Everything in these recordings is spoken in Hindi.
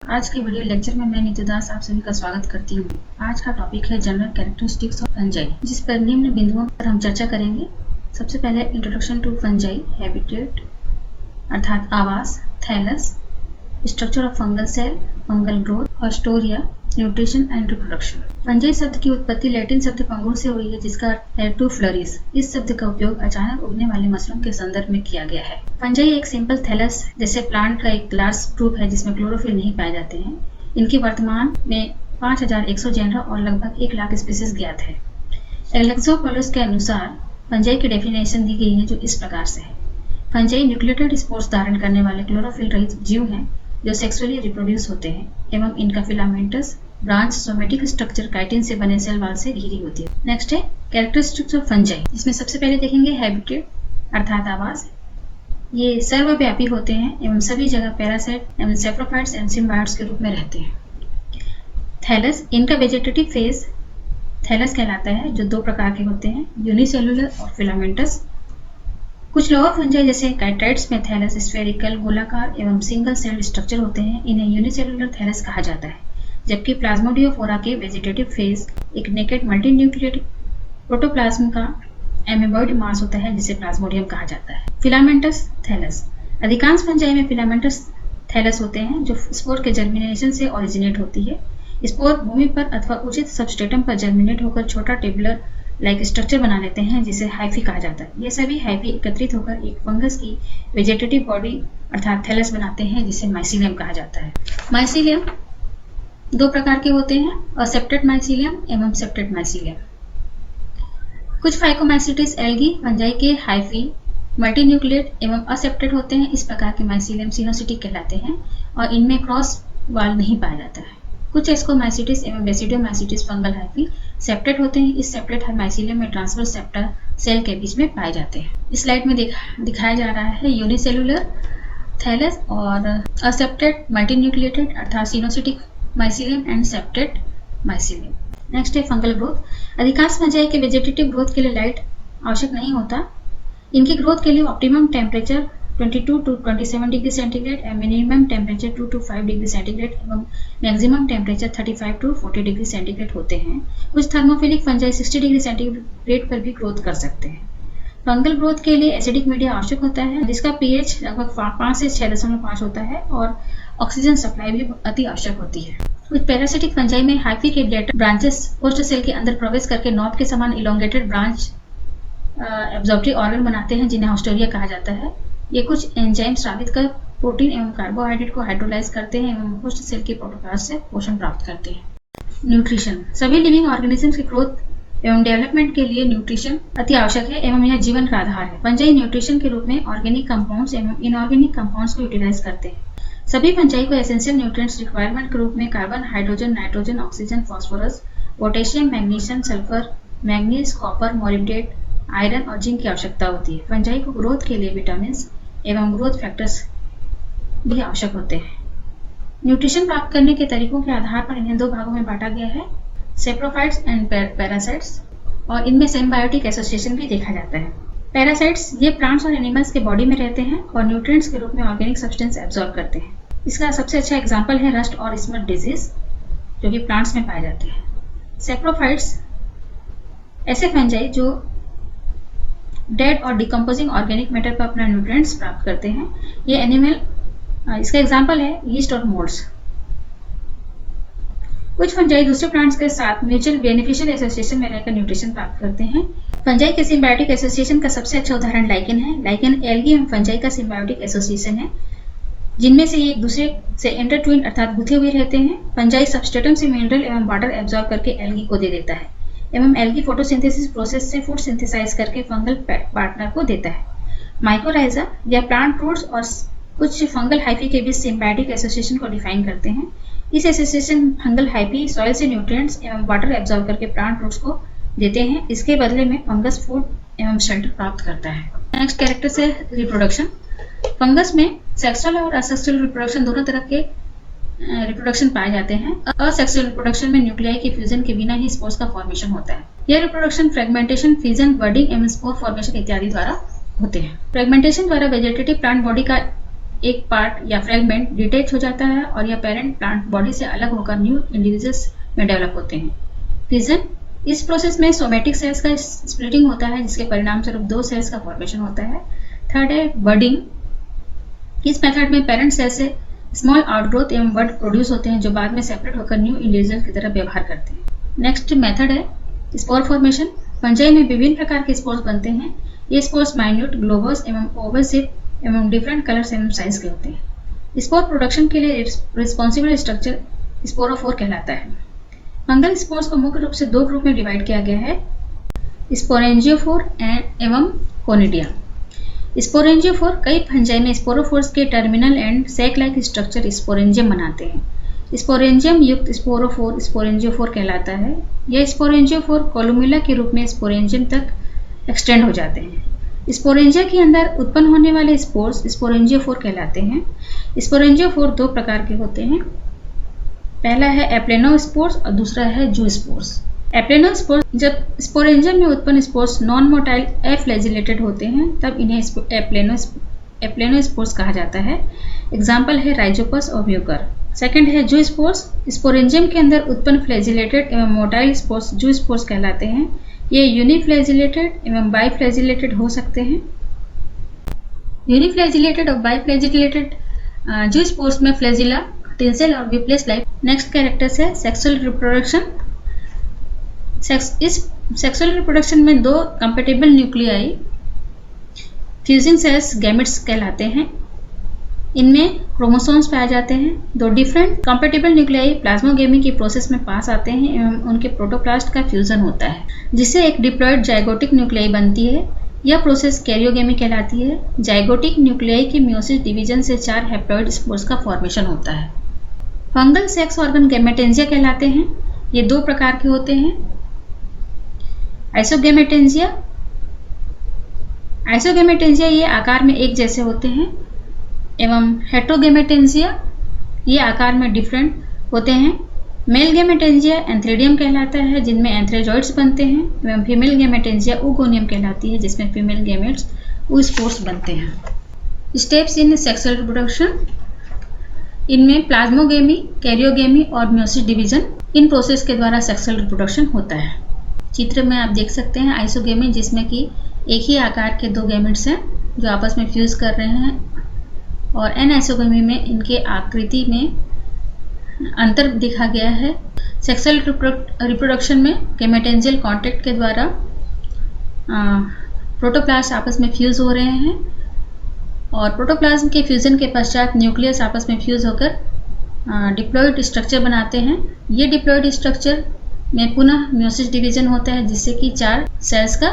आज के वीडियो लेक्चर में मैं नीतू दास आप सभी का स्वागत करती हूँ। आज का टॉपिक है जनरल कैरेक्टरिस्टिक्स ऑफ फंजाई, जिस पर निम्न बिंदुओं पर हम चर्चा करेंगे। सबसे पहले इंट्रोडक्शन टू फंजाई, हैबिटेट अर्थात आवास, thallus, structure of fungal cell, fungal growth, haustoria, nutrition and reproduction. Fungi शब्द की उत्पत्ति लैटिन शब्द फंगो से हुई है, जिसका अर्थ है टू फ्लरिश। इस शब्द का उपयोग अचानक उगने वाले मशरूम के संदर्भ में किया गया है। फंजाई एक सिंपल थैलस जैसे प्लांट का एक लार्ज ग्रुप है जिसमें क्लोरोफिल नहीं पाए जाते हैं। इनकी वर्तमान में 5100 जेनरा और लगभग 1 लाख स्पीसीज ज्ञात है। एलेक्सोपोलिस के अनुसार फंजाई की डेफिनेशन दी गई है, जो इस प्रकार से है। फंजाई न्यूक्लिएटेड स्पोर्स धारण करने वाले क्लोरोफिल रहित जीव हैं जो सेक्सुअली रिप्रोड्यूस होते हैं एवं इनका filamentous branch somatic structure chitin से बने सेल वाल से घिरी होती है। नेक्स्ट है कैरेक्टरिस्टिक्स ऑफ फंजाई। इसमें सबसे पहले देखेंगे हैबिटेट अर्थात आवास। ये सर्वव्यापी होते हैं एवं सभी जगह पैरासाइट एवं सेप्रोफाइट्स एंड सिम्बायोट्स के रूप में रहते हैं। थैलस, इनका वेजिटेटिव फेज थैलस कहलाता है, जो 2 प्रकार के होते हैं, यूनिसेलुलर और फिलामेंटस। कुछ लोअर फंजाई जैसे काइटाइड्स में थैलस स्फेरिकल, गोलाकार एवं सिंगल सेल स्ट्रक्चर होते हैं। इन्हें यूनिसेलुलर थैलस कहा जाता है। जबकि प्लाज्मोडियोफोरा के वेजिटेटिव फेज एक नेकेड मल्टीन्यूक्लिएट प्रोटोप्लाज्म का एमीबॉइड मास होता है, जिसे प्लाज्मोडियम कहा जाता है। फिलामेंटस थैलस, अधिकांश फंजाई में फिलामेंटस थैलस होते हैं, जो स्पोर के जर्मिनेशन से ओरिजिनेट होती है। स्पोर भूमि पर अथवा उचित सबस्ट्रेटम पर जर्मिनेट होकर छोटा टेबुलर लाइक स्ट्रक्चर बना लेते हैं, जिसे हाइफी कहा जाता है। ये सभी हाइफी एकत्रित होकर एक फंगस की वेजिटेटिव बॉडी अर्थात थैलस बनाते हैं, जिसे माइसीलियम कहा जाता है। माइसीलियम 2 प्रकार के होते हैं, असेप्टेड माइसीलियम एवं सेप्टेड माइसीलियम। कुछ फाइकोमाइसीटिस एल्गी फंजाई के हाइफी, मल्टीन्यूक्लिएट एवं असेप्टेड होते हैं। इस प्रकार के माइसीलियम सिनोसिटिक कहलाते हैं और इनमें क्रॉस वाल नहीं पाया जाता है। कुछ एस्कोमाइसीटिस एवं बेसिडियोमाइसीटिस फंगल हाइफी सेप्टेड होते हैं। इस सेप्टेड माइसीलियम में ट्रांसवर्स सेप्टा सेल के बीच में पाए जाते हैं। इस स्लाइड में दिखाया जा रहा है यूनिसेलुलर थैलस और असेप्टेड मल्टीन्यूक्लिएटेड अर्थात coenocytic mycelium and septate mycelium. Next है फंगल ग्रोथ। अधिकांश फंजाई के वेजिटेटिव ग्रोथ के लिए लाइट आवश्यक नहीं होता। इनकी ग्रोथ के लिए optimum temperature 22 to 27 degree centigrade एवं minimum temperature 2 to 5 degree centigrade एवं maximum temperature 35 to 40 degree centigrade होते हैं। कुछ थर्मोफिलिक फंजाई 60 डिग्री सेंटीग्रेड पर भी ग्रोथ कर सकते हैं। फंगल ग्रोथ के लिए एसिडिक मीडिया आवश्यक होता है, जिसका पीएच लगभग 5 से 6.5 होता है और ऑक्सीजन सप्लाई भी अति आवश्यक होती है। कुछ पैरासिटिक फंजाई में हाइफी के लेटर ब्रांचेस होस्ट सेल के अंदर प्रवेश करके नॉब के समान इलोंगेटेड ब्रांच एब्जॉर्प्टिव ऑर्गन बनाते हैं, जिन्हें ऑस्टोरिया कहा जाता है। ये कुछ एंजाइम स्रावित कर प्रोटीन एवं कार्बोहाइड्रेट को हाइड्रोलाइज करते हैं एवं होस्ट सेल के प्रोटोप्लास्ट से पोषण प्राप्त करते हैं। न्यूट्रिशन, सभी लिविंग ऑर्गेनिजम्स की ग्रोथ एवं डेवलपमेंट के लिए न्यूट्रिशन अति आवश्यक है एवं यह जीवन का आधार है। फंजाई न्यूट्रिशन के रूप में ऑर्गेनिक कंपाउंड्स एवं इनऑर्गेनिक कंपाउंड्स को यूटिलाइज करते हैं। सभी फंजाई को एसेंशियल न्यूट्रिएंट्स रिक्वायरमेंट के रूप में carbon, hydrogen, nitrogen, oxygen, phosphorus, potassium, magnesium, sulphur, manganese, copper, molybdate, iron और जिंक की आवश्यकता होती है। फंजाई को ग्रोथ के लिए विटामिन एवं ग्रोथ फैक्टर्स भी आवश्यक होते हैं। न्यूट्रिशन प्राप्त करने के तरीकों के आधार पर इन्हें 2 भागों में बांटा गया है, सेप्रोफाइट्स एंड पैरासाइट्स, और इनमें सिम्बायोटिक एसोसिएशन भी देखा जाता है। पैरासाइट्स ये प्लांट्स और एनिमल्स के बॉडी में रहते हैं और न्यूट्रिएंट्स के रूप में ऑर्गेनिक सब्सटेंस एब्जॉर्ब करते हैं। इसका सबसे अच्छा एग्जाम्पल है रस्ट और स्मट डिजीज, जो कि प्लांट्स में पाए जाते हैं। सेप्रोफाइट्स ऐसे फंजाई जो डेड और डिकम्पोजिंग ऑर्गेनिक मैटर पर अपना न्यूट्रिएंट्स प्राप्त करते हैं। ये एनिमल, इसका एग्जाम्पल है यीस्ट और मोल्ड्स। कुछ फंजाई दूसरे प्लांट्स के साथ म्यूचुअल बेनिफिशियल एसोसिएशन में रहकर न्यूट्रिशन प्राप्त करते हैं। फंजाई के सिम्बायोटिक एसोसिएशन का सबसे अच्छा उदाहरण लाइकेन है। लाइकेन एल्गी एवं फंजाई का सिम्बायोटिक एसोसिएशन है, जिनमें से ये एक दूसरे से इंटरट्विन अर्थात गुथे हुए रहते हैं। फंजाई सबस्ट्रेटम से मिनरल एवं वाटर एब्जॉर्ब करके एल्गी को दे देता है एवं एल्गी फोटोसिंथेसिस प्रोसेस से फूड सिंथेसाइज करके फंगल पार्टनर को देता है। माइकोराइजा या प्लांट रूट्स और कुछ फंगल हाइफी के बीच सिम्बायोटिक एसोसिएशन को डिफाइन करते हैं। इस एसोसिएशन फंगल हाइफी सॉइल से न्यूट्रिएंट्स एवं वाटर एब्जॉर्ब करके प्लांट रूट्स को देते हैं। इसके बदले में फंगस फूड एवं शेल्टर प्राप्त करता है। नेक्स्ट कैरेक्टर से रिप्रोडक्शन। फंगस में सेक्सुअल और असेक्सुअल रिप्रोडक्शन दोनों तरह के रिप्रोडक्शन पाए जाते हैं। असेक्सुअल रिप्रोडक्शन में न्यूक्लियाई के फ्यूजन के बिना ही स्पोर्स का फॉर्मेशन होता है। यह रिप्रोडक्शन फ्रेगमेंटेशन, फिजन, बर्डिंग एवं स्पोर फॉर्मेशन इत्यादि द्वारा होते हैं। फ्रेगमेंटेशन द्वारा वेजिटेटिव प्लांट बॉडी का एक पार्ट या फ्रेगमेंट डिटेच हो जाता है और यह पेरेंट प्लांट बॉडी से अलग होकर न्यू इंडिविजुअल्स में डेवलप होते हैं। फिजन, इस प्रोसेस में सोमेटिक सेल्स का स्प्लिटिंग होता है जिसके परिणाम स्वरूप 2 सेल्स का फॉर्मेशन होता है। थर्ड है बर्डिंग। इस मेथड में पेरेंट सेल से स्मॉल आउटग्रोथ एवं बर्ड प्रोड्यूस होते हैं जो बाद में सेपरेट होकर न्यू इंडिविजुअल की तरह व्यवहार करते हैं। नेक्स्ट मेथड है स्पोर फॉर्मेशन। फंजाई में विभिन्न प्रकार के स्पोर्स बनते हैं। ये स्पोर्स माइन्यूट, ग्लोबस एवं ओवल शेप एवं डिफरेंट कलर्स एवं साइज के होते हैं। स्पोर प्रोडक्शन के लिए रिस्पॉन्सिबल स्ट्रक्चर स्पोरोफोर कहलाता है। फंगल स्पोर्स को मुख्य रूप से 2 ग्रुप में डिवाइड किया गया है, स्पोरेंजियोफोर एवं कोनिडिया। स्पोरेंजियोफोर, कई फंजाई में स्पोरोफोर्स के terminal end sac like structure sporangium बनाते हैं। स्पोरेंजियम युक्त स्पोरोफोर स्पोरेंजियोफोर कहलाता है। यह स्पोरेंजियोफोर कोलुमेला के रूप में स्पोरेंजियम तक एक्सटेंड हो जाते हैं। स्पोरेंजिया के अंदर उत्पन्न होने वाले स्पोर्स स्पोरेंजियोफोर कहलाते हैं। स्पोरेंजियोफोर 2 प्रकार के होते हैं। पहला है एप्लेनोस्पोर्स और दूसरा है जूस्पोर्स। एप्लेनोस्पोर्स, जब स्पोरेंजियम में उत्पन्न स्पोर्स नॉन मोटाइल एफ्लैजिलेटेड होते हैं तब इन्हें एप्लेनोस्पोर्स कहा जाता है। एग्जाम्पल है राइजोपस और म्यूकर। सेकंड है जूस्पोर्स। स्पोरेंजियम के अंदर उत्पन्न फ्लैजिलेटेड एवं मोटाइल स्पोर्स जूस्पोर्स कहलाते हैं। ये यूनिफ्लैजिलेटेड एवं बाइफ्लैजिलेटेड हो सकते हैं। यूनिफ्लैजिलेटेड और बाइफ्लैजिलेटेड जूस्पोर्स में फ्लैजिला, टिंसेल और विप्लेस लाइफ। नेक्स्ट कैरेक्टर्स है सेक्सुअल रिप्रोडक्शन। इस सेक्सुअल रिप्रोडक्शन में 2 compatible nuclei fusing cells gametes कहलाते हैं। इनमें क्रोमोसोम्स पाए जाते हैं। 2 डिफरेंट कंपैटिबल न्यूक्लियाई प्लाज्मोगेमी की प्रोसेस में पास आते हैं एवं उनके प्रोटोप्लास्ट का फ्यूजन होता है जिससे एक डिप्लॉयड जाइगोटिक न्यूक्लियाई बनती है। यह प्रोसेस कैरियोगेमी कहलाती है। जाइगोटिक न्यूक्लियाई के मियोसिस डिवीजन से 4 हैप्लॉइड स्पोर्स का फॉर्मेशन होता है। फंगल सेक्स ऑर्गन गैमेटेंजिया कहलाते हैं। ये 2 प्रकार के होते हैं, आइसोगैमेटेंजिया। आइसोगैमेटेंजिया ये आकार में एक जैसे होते हैं एवं हेट्रोगैमेटेंजिया ये आकार में डिफरेंट होते हैं। मेल गैमेटेंजिया एंथ्रेडियम कहलाता है जिनमें एंथ्रेजॉइड्स बनते हैं एवं फीमेल गैमेटेंजिया ऊगोनियम कहलाती है जिसमें फीमेल गैमेट्स ऊस्पोर्स बनते हैं। स्टेप्स इन सेक्सुअल रिप्रोडक्शन, इनमें प्लाज्मोगेमी, कैरियोगेमी और मियोसिस डिवीजन, इन प्रोसेस के द्वारा सेक्सुअल रिप्रोडक्शन होता है। चित्र में आप देख सकते हैं आइसोगेमी जिसमें कि एक ही आकार के 2 गैमेट्स हैं जो आपस में फ्यूज कर रहे हैं, और एनआइसोगेमी में इनके आकृति में अंतर दिखा गया है। सेक्सुअल रिप्रोडक्शन में गैमेटेंजियल कांटेक्ट के द्वारा प्रोटोप्लास्ट आपस में फ्यूज हो रहे हैं और प्रोटोप्लाज्म के फ्यूजन के पश्चात न्यूक्लियस आपस में फ्यूज होकर डिप्लॉयड स्ट्रक्चर बनाते हैं। ये डिप्लॉयड स्ट्रक्चर में पुनः मियोसिस डिवीजन होता है जिससे कि 4 सेल्स का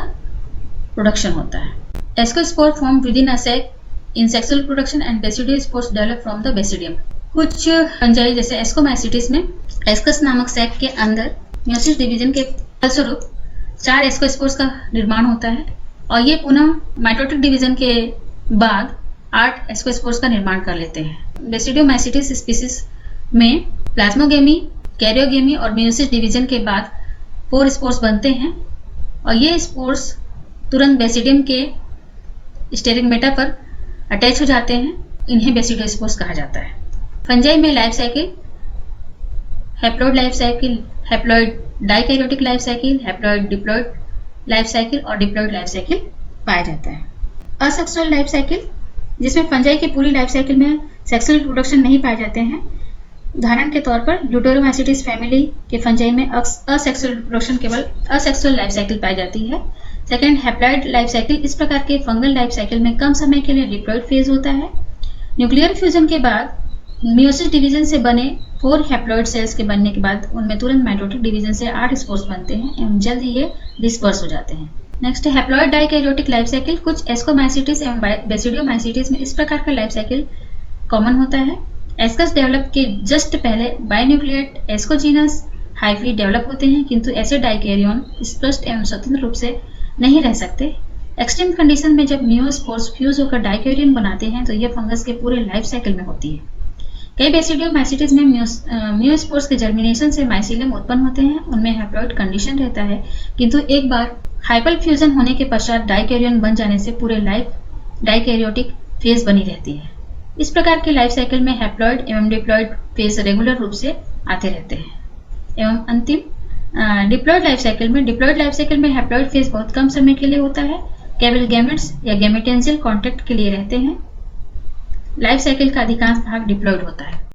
प्रोडक्शन होता है। Ascospore form within a sac in sexual reproduction and basidiospores develop from the basidium. कुछ फंजाई जैसे एस्कोमैसिटिस में एस्कस नामक सैक के अंदर मियोसिस डिवीजन के फलस्वरूप 4 एस्कोस्पोर्स का निर्माण होता है और ये पुनः माइटोटिक डिवीजन के बाद 8 एस्कोस्पोर्स का निर्माण कर लेते हैं। बेसिडियोमैसिटिस स्पीसीज में प्लाज्मोगेमी, कैरियोगेमी और मियोसिस डिवीजन के बाद 4 स्पोर्स बनते हैं और ये स्पोर्स तुरंत बेसिडियम के स्टेरिगमेटा पर अटैच हो जाते हैं। इन्हें बेसिडियोस्पोर्स कहा जाता है। फंजाई में life cycle, haploid life cycle, haploid dikaryotic life cycle, haploid diploid life cycle और डिप्लॉइड लाइफ साइकिल पाया जाता है। असेक्सुअल लाइफ साइकिल, जिसमें फंजाई की पूरी लाइफ साइकिल में सेक्सुअल रिप्रोडक्शन नहीं पाए जाते हैं। उदाहरण के तौर पर ल्यूटेरोमैसिटिस फैमिली के फंजाई में असेक्सुअल रिप्रोडक्शन केवल असेक्सुअल लाइफ साइकिल पाई जाती है। सेकंड, हैप्लॉइड लाइफ साइकिल, इस प्रकार के फंगल लाइफ साइकिल में कम समय के लिए डिप्लॉइड फेज होता है। न्यूक्लियर फ्यूजन के बाद मियोसिस डिवीजन से बने 4 हैप्लॉइड सेल्स के बनने के बाद उनमें तुरंत माइटोटिक डिवीजन से 8 स्पोर्स बनते हैं एवं जल्द ही ये डिस्पर्स हो जाते हैं। Next, haploid dikaryotic life cycle. कुछ एस्कोमैसिटिस एवं बेसिडियोमैसिटिस में इस प्रकार का लाइफ साइकिल कॉमन होता है। एस्कस डेवलप के जस्ट पहले बाइन्यूक्लिएट एस्कोजीनस हाइफी डेवलप होते हैं, किंतु ऐसे डाइकैरियन स्पष्ट एवं स्वतंत्र रूप से नहीं रह सकते। एक्सट्रीम कंडीशन में जब नियोस्पोर्स फ्यूज होकर डाइकैरियन बनाते हैं तो यह फंगस के पूरे लाइफ साइकिल में होती है। कई बेसिडियोमैसिटिस में मियोस्पोर्स के जर्मिनेशन से माइसीलियम उत्पन्न होते हैं। उनमें हैप्लॉइड कंडीशन रहता है, किंतु एक बार हाइपर फ्यूजन होने के पश्चात डाइकैरियन बन जाने से पूरे लाइफ डाइकैरियोटिक फेज बनी रहती है। इस प्रकार के लाइफ साइकिल में हैप्लॉइड एवं डिप्लॉइड फेज रेगुलर रूप से आते रहते हैं। एवं अंतिम डिप्लॉइड लाइफ साइकिल में हैप्लॉइड फेज बहुत कम समय के लिए होता है, केवल गैमेट्स या गैमेटेंजियल कॉन्टैक्ट के लिए रहते हैं। लाइफ साइकिल का अधिकांश भाग डिप्लॉइड होता है।